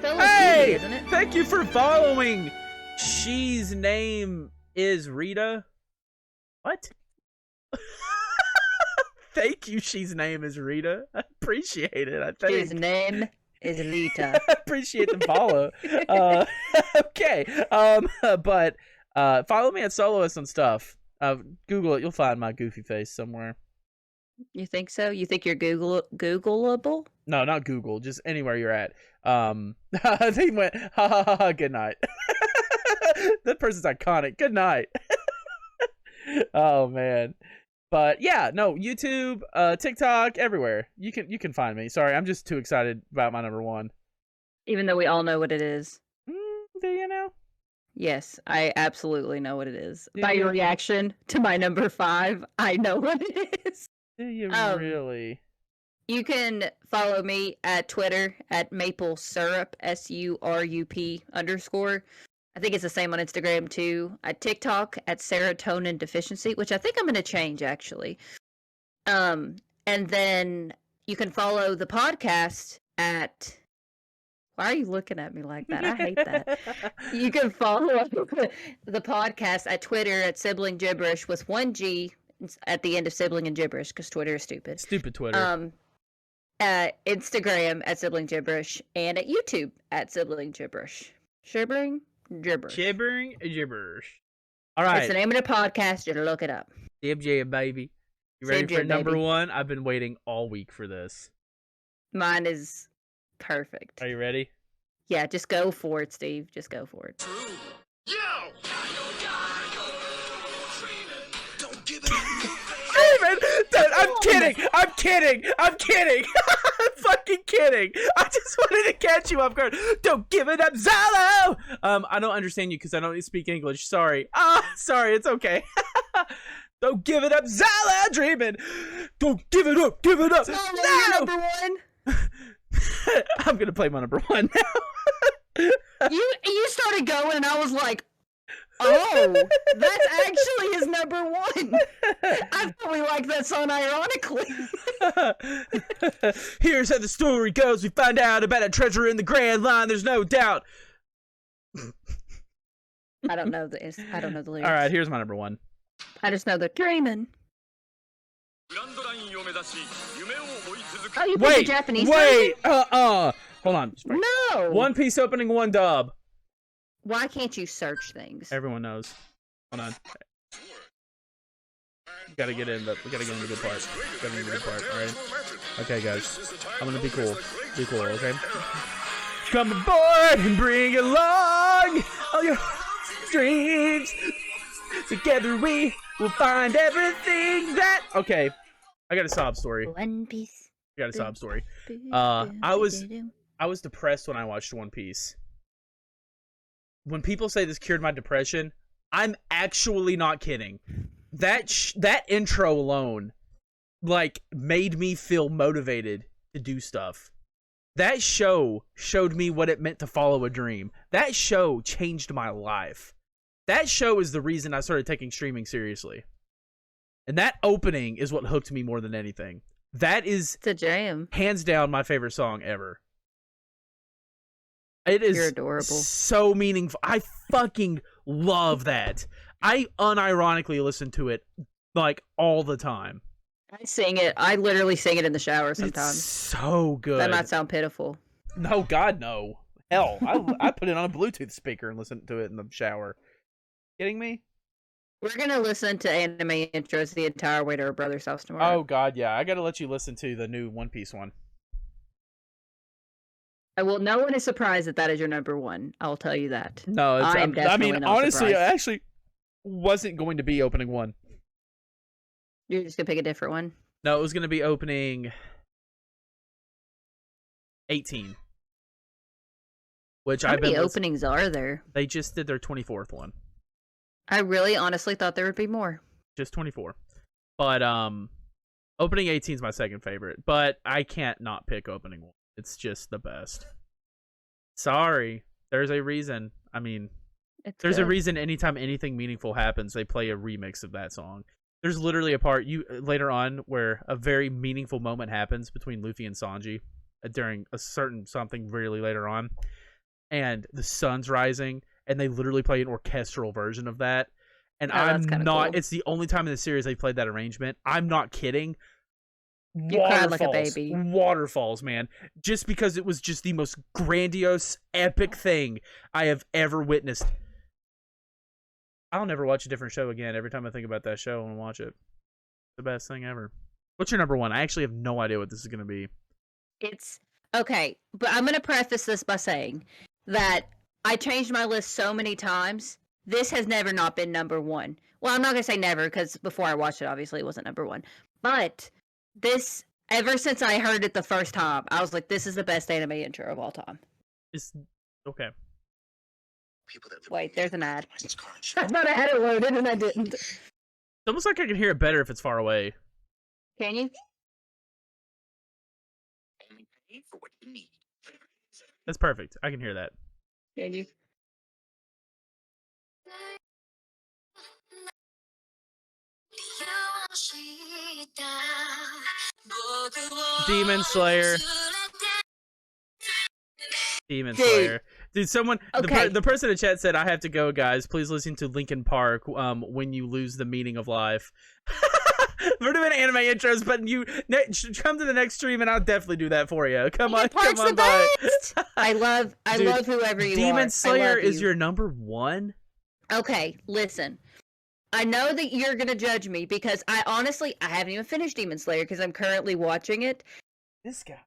S2: Hey!
S1: Easy, isn't it? Thank you for following She's name is Rita. What? Thank you. She's name is Rita. I appreciate it. I think.
S2: His name is Lita.
S1: I appreciate the follow. Okay. But follow me at Soloist and stuff. Google it. You'll find my goofy face somewhere.
S2: You think so? You think you're Googleable?
S1: No, not Google. Just anywhere you're at. They went, ha ha ha ha, good night. That person's iconic. Good night. Oh, man. But yeah, no, YouTube, TikTok, everywhere. You can find me. Sorry, I'm just too excited about my number one.
S2: Even though we all know what it is.
S1: Do you know?
S2: Yes, I absolutely know what it is.
S1: Do
S2: By
S1: you?
S2: your reaction to my number 5, I know what it is.
S1: Do you really?
S2: You can follow me at Twitter at Maple Syrup, SURUP_. I think it's the same on Instagram too. At TikTok at Serotonin Deficiency, which I think I'm going to change actually. And then you can follow the podcast at. Why are you looking at me like that? I hate that. You can follow the podcast at Twitter at Sibling Gibberish with 1 G at the end of Sibling and Gibberish because Twitter is stupid.
S1: Stupid Twitter.
S2: At Instagram at Sibling Gibberish and at YouTube at Sibling Gibberish. Gibbering? Gibberish.
S1: Gibbering gibberish. All right.
S2: It's the name of the podcast. Just look it up.
S1: Sib Jib, baby. You ready
S2: Sib
S1: for
S2: Jib,
S1: number
S2: baby.
S1: one? I've been waiting all week for this.
S2: Mine is perfect.
S1: Are you ready?
S2: Yeah, just go for it, Steve. Just go for it.
S3: Yo! Don't give it
S1: Steven! Dude, I'm kidding! I'm kidding! I'm kidding! I'm fucking kidding! I just wanted to catch you off guard. Don't give it up, Zalo! I don't understand you because I don't speak English. Sorry. Sorry, it's okay. Don't give it up, Zala dreaming! Don't give it up! Give it up!
S2: No!
S1: No!
S2: Number 1.
S1: I'm gonna play my number one now.
S2: You started going and I was like, oh, that's actually his number 1. I probably like that song ironically.
S1: Here's how the story goes. We find out about a treasure in the Grand Line. There's no doubt.
S2: I don't know the lyrics.
S1: All right, here's my number one.
S2: I just know they're dreaming. Oh, you picked the Japanese
S1: wait,
S2: version?
S1: hold on.
S2: No.
S1: One Piece opening, one dub.
S2: Why can't you search things?
S1: Everyone knows. Hold on. We gotta get into the good part. Gotta get into the good part. All right. Okay, guys. I'm gonna be cool. Be cool. Okay. Come aboard and bring along all your dreams. Together we will find everything that. Okay. I got a sob story.
S2: One Piece.
S1: I got a sob story. I was depressed when I watched One Piece. When people say this cured my depression, I'm actually not kidding. That intro alone, like, made me feel motivated to do stuff. That show showed me what it meant to follow a dream. That show changed my life. That show is the reason I started taking streaming seriously. And that opening is what hooked me more than anything. That is
S2: It's a jam.
S1: hands down my favorite song ever. It is
S2: You're adorable.
S1: So meaningful. I fucking love that. I unironically listen to it like all the time.
S2: I sing it. I literally sing it in the shower sometimes.
S1: It's so good.
S2: That might sound pitiful.
S1: No, God, no. Hell, I put it on a Bluetooth speaker and listen to it in the shower. Kidding me?
S2: We're gonna listen to anime intros the entire way to our brother's house tomorrow.
S1: Oh, God, yeah. I gotta let you listen to the new One Piece one.
S2: Well, no one is surprised that is your number 1. I'll tell you that.
S1: No, it's,
S2: I am definitely not
S1: honestly,
S2: surprised.
S1: I actually wasn't going to be opening one.
S2: You're just gonna pick a different one.
S1: No, it was going to be opening 18. Which
S2: How
S1: I've been.
S2: many openings are there?
S1: They just did their 24th one.
S2: I really honestly thought there would be more.
S1: Just 24. But opening 18 is my second favorite. But I can't not pick opening 1. It's just the best. Sorry. There's a reason. I mean, there's a reason anytime anything meaningful happens, they play a remix of that song. There's literally a part later on where a very meaningful moment happens between Luffy and Sanji during a certain something really later on. And the sun's rising, and they literally play an orchestral version of that. And
S2: Oh, that's kinda
S1: not.
S2: cool.
S1: It's the only time in the series they played that arrangement. I'm not kidding.
S2: You cried like a baby.
S1: Waterfalls, man. Just because it was just the most grandiose, epic thing I have ever witnessed. I'll never watch a different show again. Every time I think about that show, I want to watch it. It's the best thing ever. What's your number one? I actually have no idea what this is going to be.
S2: It's okay, but I'm going to preface this by saying that I changed my list so many times. This has never not been number one. Well, I'm not going to say never because before I watched it, obviously it wasn't number one. But this, ever since I heard it the first time, I was like, this is the best anime intro of all time.
S1: It's okay.
S2: Wait, there's an ad. I thought I had it loaded and I didn't.
S1: It's almost like I can hear it better if it's far away.
S2: Can you?
S3: For what you need.
S1: That's perfect. I can hear that.
S2: Can you?
S1: Demon Slayer. Demon Slayer. Dude, someone,
S2: Okay.
S1: the person in chat said, I have to go, guys. Please listen to Linkin Park, When You Lose the Meaning of Life. We're doing anime intros, but you come to the next stream and I'll definitely do that for you. Come on by.
S2: I love whoever you are.
S1: Demon Slayer is
S2: you.
S1: your number one?
S2: Okay, listen. I know that you're gonna judge me because I haven't even finished Demon Slayer because I'm currently watching it.
S1: This guy.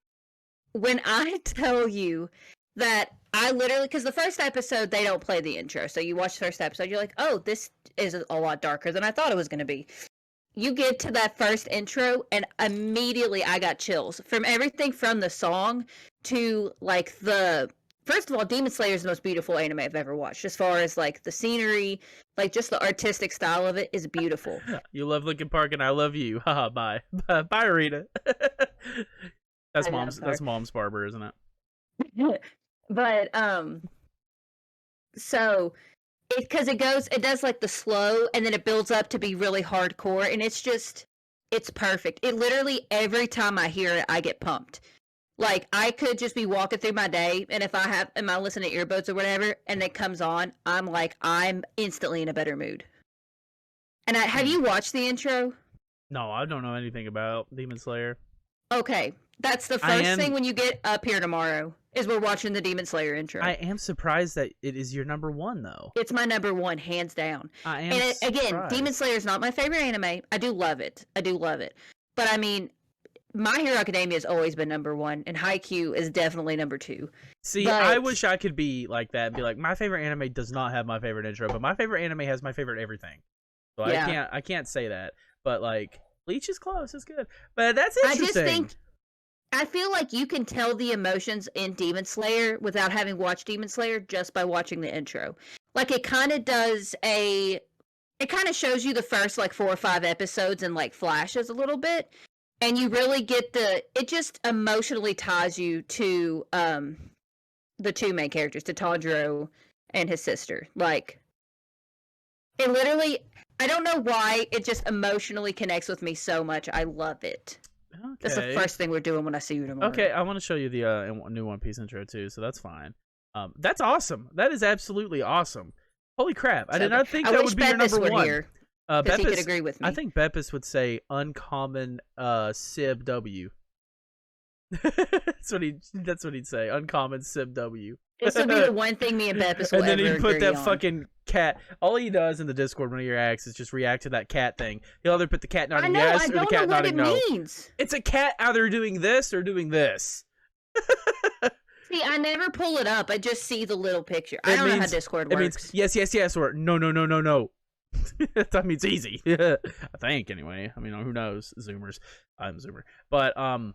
S2: When I tell you that I literally, because the first episode they don't play the intro, so you watch the first episode, you're like, oh, this is a lot darker than I thought it was gonna be. You get to that first intro, and immediately I got chills from everything from the song to like the. First of all, Demon Slayer is the most beautiful anime I've ever watched. As far as like the scenery, like just the artistic style of it is beautiful.
S1: You love Linkin Park, and I love you. Haha, bye, bye, Rita. That's mom's barber, isn't it?
S2: But so because it does like the slow, and then it builds up to be really hardcore, and it's perfect. It literally every time I hear it, I get pumped. Like, I could just be walking through my day, and if I listen to earbuds or whatever, and it comes on, I'm instantly in a better mood. And have you watched the intro?
S1: No, I don't know anything about Demon Slayer.
S2: Okay, that's the first thing when you get up here tomorrow, is we're watching the Demon Slayer intro.
S1: I am surprised that it is your number one, though.
S2: It's my number one, hands down. Again, Demon Slayer is not my favorite anime. I do love it. But I mean, My Hero Academia has always been number one, and Haikyuu is definitely number two.
S1: See, I wish I could be like that and be like, my favorite anime does not have my favorite intro, but my favorite anime has my favorite everything. So yeah. I can't say that. But like, Bleach is close, it's good. But that's interesting.
S2: I feel like you can tell the emotions in Demon Slayer without having watched Demon Slayer just by watching the intro. Like, it kind of shows you the first like 4 or 5 episodes in like flashes a little bit. And you really get it just emotionally ties you to the two main characters, to Tanjiro and his sister. Like, it literally, I don't know why, it just emotionally connects with me so much. I love it. Okay. That's the first thing we're doing when I see you tomorrow.
S1: Okay, I want to show you the new One Piece intro too, so that's fine. That's awesome. That is absolutely awesome. Holy crap! I did not think that would be your number one. Here.
S2: Because he could agree with me.
S1: I think Beppis would say uncommon Sib W. That's what he'd say. Uncommon Sib W.
S2: This would be the one thing me and Beppis will ever agree on. And then he'd put that
S1: fucking cat. All he does in the Discord when he reacts is just react to that cat thing. He'll either put the cat nodding yes or the cat nodding no.
S2: Means.
S1: It's a cat either doing this or doing this.
S2: See, I never pull it up. I just see the little picture. I don't know how Discord works.
S1: It means yes, or no. That means easy. I think, anyway. I mean, who knows? Zoomers. I'm a Zoomer. But a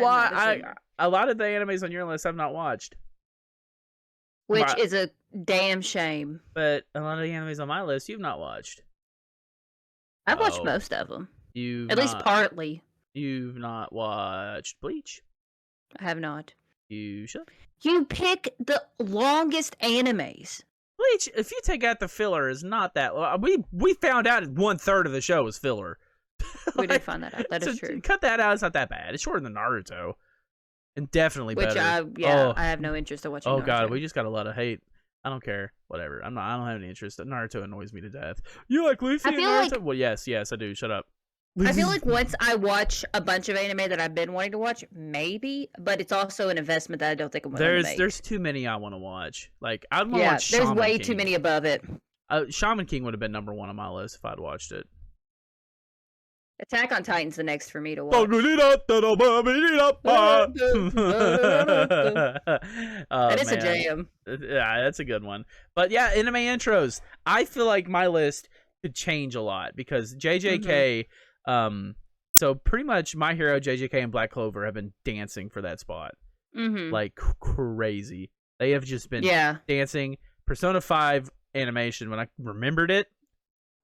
S1: lot of the animes on your list I've not watched.
S2: Which is a damn shame.
S1: But a lot of the animes on my list you've not watched.
S2: I've watched most of them. At least partly.
S1: You've not watched Bleach?
S2: I have not.
S1: You should.
S2: You pick the longest animes.
S1: Bleach, if you take out the filler, is not that. We found out 1/3 of the show was filler.
S2: We did find that out. That is true.
S1: Cut that out. It's not that bad. It's shorter than Naruto, and definitely better.
S2: I have no interest in watching.
S1: Oh
S2: Naruto.
S1: god, we just got a lot of hate. I don't care. Whatever. I don't have any interest. Naruto annoys me to death. You like Luffy
S2: I
S1: and
S2: feel
S1: Naruto?
S2: like-
S1: Well, yes, I do. Shut up.
S2: I feel like once I watch a bunch of anime that I've been wanting to watch, maybe, but it's also an investment that I don't think I'm willing to make.
S1: There's too many I want to watch. Like I'd want to
S2: yeah,
S1: watch.
S2: there's
S1: Shaman
S2: way
S1: King.
S2: too many above it.
S1: Shaman King would have been number 1 on my list if I'd watched it.
S2: Attack on Titan's the next for me to watch. That is a jam.
S1: Yeah, that's a good one. But yeah, anime intros. I feel like my list could change a lot because JJK. So pretty much My Hero, JJK, and Black Clover have been dancing for that spot. Like crazy. They have just been dancing. Persona 5 animation, when I remembered it,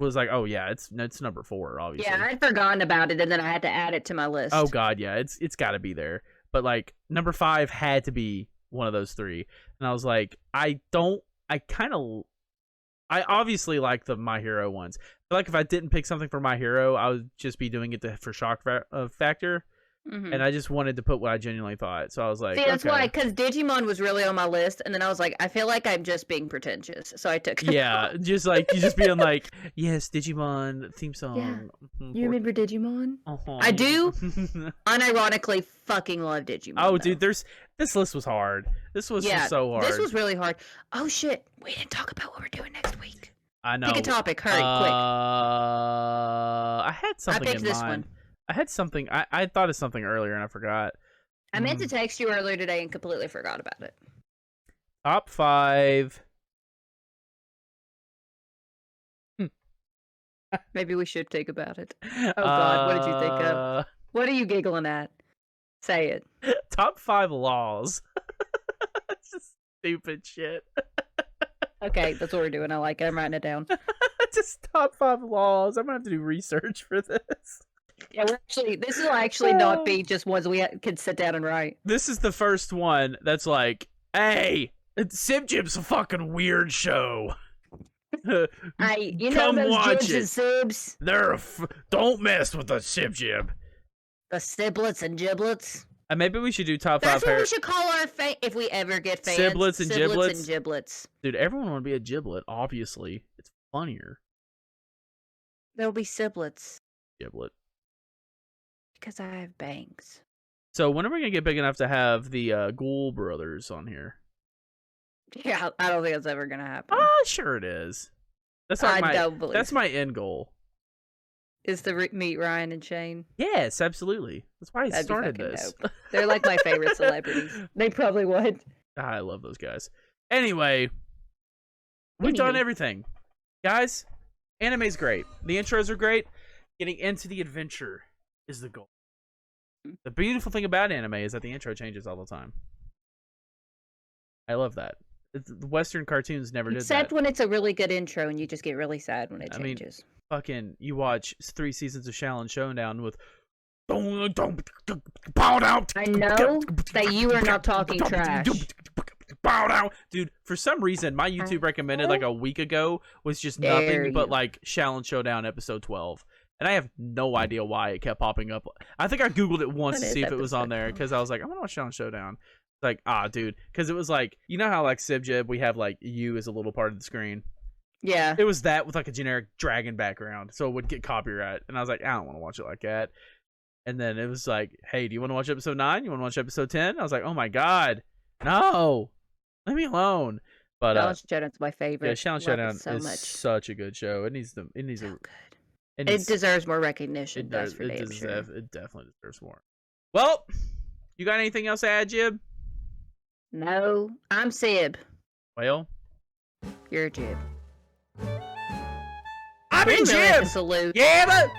S1: was like, oh yeah, it's number 4, obviously.
S2: Yeah, I'd forgotten about it, and then I had to add it to my list.
S1: Oh god, yeah, it's got to be there. But like number 5 had to be one of those 3, and I was like, I obviously like the My Hero ones. I feel like if I didn't pick something for My Hero, I would just be doing it for shock factor. And I just wanted to put what I genuinely thought. So I was like,
S2: see, that's
S1: okay.
S2: why, because Digimon was really on my list, and then I was like, I feel like I'm just being pretentious, so I took it.
S1: Yeah, just like you just being like, yes, Digimon theme song.
S2: Yeah. You remember Digimon?
S1: Uh-huh.
S2: I do. Unironically, fucking love Digimon.
S1: Oh,
S2: though.
S1: dude, this list was hard. This was just so hard.
S2: This was really hard. Oh shit, we didn't talk about what we're doing next week.
S1: I know.
S2: Pick a topic, hurry, quick.
S1: I had something
S2: picked
S1: in
S2: this
S1: mind.
S2: one.
S1: I had something. I thought of something earlier and I forgot.
S2: I meant to text you earlier today and completely forgot about it.
S1: Top 5.
S2: Maybe we should think about it. Oh god, what did you think of? What are you giggling at? Say it.
S1: Top 5 laws. It's just stupid shit.
S2: Okay, that's what we're doing. I like it. I'm writing it down.
S1: Just top 5 laws. I'm gonna have to do research for this.
S2: Yeah, this will actually not be just ones we can sit down and write.
S1: This is the first one that's like, hey, Sib Gib's a fucking weird show.
S2: You know
S1: Come
S2: those
S1: watch
S2: Jibs
S1: it.
S2: and Sibs?
S1: Don't mess with the Sib Gib.
S2: The Siblets and Giblets?
S1: And maybe we should do top 5
S2: That's what we should call our if we ever get fans.
S1: Siblets and Giblets?
S2: and Giblets.
S1: Dude, everyone want to be a giblet, obviously. It's funnier.
S2: There'll be Siblets.
S1: Giblet.
S2: Because I have bangs.
S1: So when are we going to get big enough to have the Ghoul brothers on here?
S2: Yeah, I don't think that's ever going to happen.
S1: Sure it is. That's my end goal.
S2: Is to meet Ryan and Shane?
S1: Yes, absolutely. That's why I
S2: That'd be
S1: started
S2: fucking
S1: this.
S2: dope. They're like my favorite celebrities. They probably would.
S1: I love those guys. Anyway, we've done everything. Guys, anime's great. The intros are great. Getting into the adventure is the goal. The beautiful thing about anime is that the intro changes all the time. I love that. The Western cartoons never did that.
S2: Except when it's a really good intro and you just get really sad when it changes.
S1: Fucking, you watch 3 seasons of Shaolin Showdown with
S2: I know that you are not talking trash.
S1: Dude, for some reason, my YouTube recommended like a week ago was just nothing but like Shaolin Showdown episode 12. And I have no idea why it kept popping up. I think I Googled it once to see if it was on there because I was like, I want to watch Shaolin Showdown. It's like, dude. Because it was like, you know how like Sib Gib, we have like you as a little part of the screen?
S2: Yeah.
S1: It was that with like a generic dragon background. So it would get copyright. And I was like, I don't want to watch it like that. And then it was like, hey, do you want to watch episode 9? You want to watch episode 10? I was like, oh my God. No. Leave me alone. But
S2: Shaolin Showdown's my favorite.
S1: Yeah, Shaolin Showdown is such a good show. It needs
S2: so good.
S1: It
S2: deserves more recognition. That's for damn sure.
S1: It definitely deserves more. Well, you got anything else to add, Jib?
S2: No, I'm Sib.
S1: Well,
S2: you're Jib.
S1: I'm in Jib.
S2: Salute.
S1: Yeah, but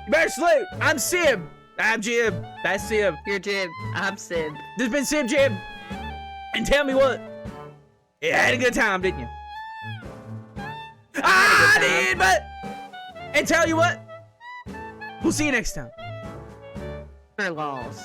S1: you better salute. I'm Sib. I'm Jib. That's Sib.
S2: You're Jib. I'm Sib.
S1: This has been Sib Jib. And tell me what? You had a good time, didn't you? I did, but. And tell you what, we'll see you next time.
S2: For laws.